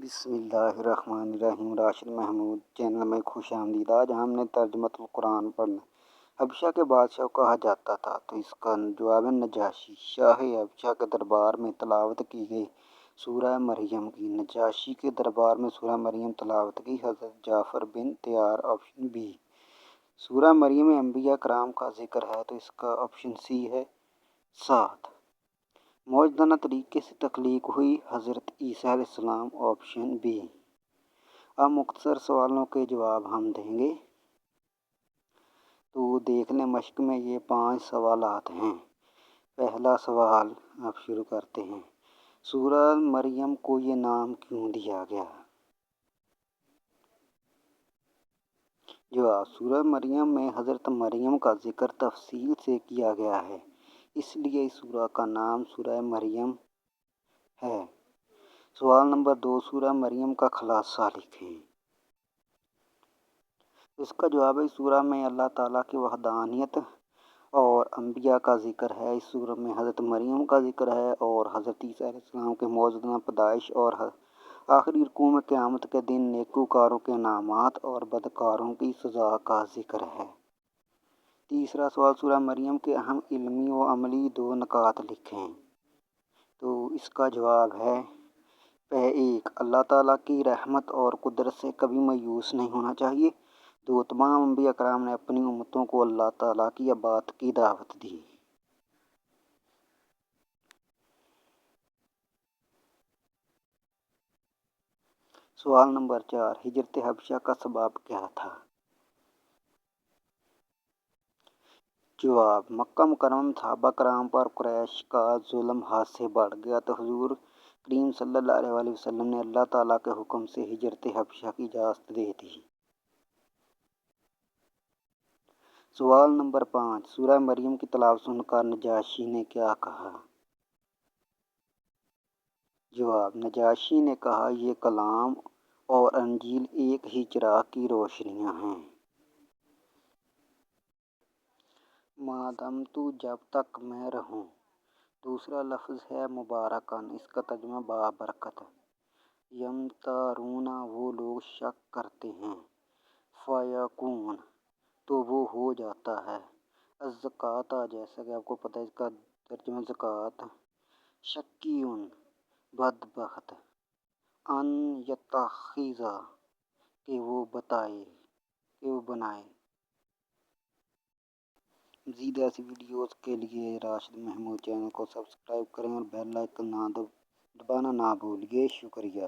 بسم اللہ الرحمن الرحیم۔ راشد محمود چینل میں خوش آمدید۔ آج ہم نے ترجمۃ القرآن پڑھنا۔ حبشہ کے بادشاہ کو کہا جاتا تھا تو اس کا جواب نجاشی۔ شاہ حبشہ کے دربار میں تلاوت کی گئی سورہ مریم کی۔ نجاشی کے دربار میں سورہ مریم تلاوت کی۔ حضرت جعفر بن طیار۔ Option B. سورہ مریم میں انبیاء کرام کا ذکر ہے تو اس کا آپشن سی ہے 7۔ موجزانہ طریقے سے تخلیق ہوئی حضرت عیسیٰ علیہ السلام۔ Option B. اب مختصر سوالوں کے جواب ہم دیں گے تو دیکھ لیں مشق میں یہ 5 سوالات ہیں۔ پہلا سوال اب شروع کرتے ہیں۔ سورہ مریم کو یہ نام کیوں دیا گیا؟ جواب: سورہ مریم میں حضرت مریم کا ذکر تفصیل سے کیا گیا ہے، اس لیے اس سورہ کا نام سورہ مریم ہے۔ سوال نمبر 2، سورہ مریم کا خلاصہ لکھیں۔ اس کا جواب ہے اس سورہ میں اللہ تعالیٰ کی وحدانیت اور انبیاء کا ذکر ہے۔ اس سورہ میں حضرت مریم کا ذکر ہے اور حضرت عیسیٰ علیہ السلام کے موجزانہ پیدائش اور آخری رکوع میں قیامت کے دن نیکوکاروں کے انعامات اور بدکاروں کی سزا کا ذکر ہے۔ تیسرا سوال، سورہ مریم کے اہم علمی و عملی 2 نکات لکھیں۔ تو اس کا جواب ہے 1، اللہ تعالیٰ کی رحمت اور قدرت سے کبھی مایوس نہیں ہونا چاہیے۔ 2، تمام انبیاء کرام نے اپنی امتوں کو اللہ تعالیٰ کی عبادت کی دعوت دی۔ سوال نمبر 4، ہجرت حبشہ کا سبب کیا تھا؟ جواب: مکہ مکرمہ میں صحابہ کرام پر قریش کا ظلم حد سے بڑھ گیا تو حضور کریم صلی اللہ علیہ وسلم نے اللہ تعالیٰ کے حکم سے ہجرت حبشہ کی اجازت دے دی۔ سوال نمبر 5، سورہ مریم کی تلاوت سن کر نجاشی نے کیا کہا؟ جواب: نجاشی نے کہا یہ کلام اور انجیل ایک ہی چراغ کی روشنیاں ہیں۔ ما دمت، جب تک میں رہوں۔ دوسرا لفظ ہے مبارکاً، اس کا ترجمہ بابرکت۔ یمترون، وہ لوگ شک کرتے ہیں۔ فیکون، تو وہ ہو جاتا ہے۔ الزکوٰۃ، جیسا کہ آپ کو پتہ ہے اس کا ترجمہ زکوٰۃ۔ شکیون، بدبخت۔ ان یتخذ، کہ وہ بنائے۔ مزید ایسی ویڈیوز کے لیے راشد محمود چینل کو سبسکرائب کریں اور بیل آئیکن دبانا نہ بھولیے۔ شکریہ۔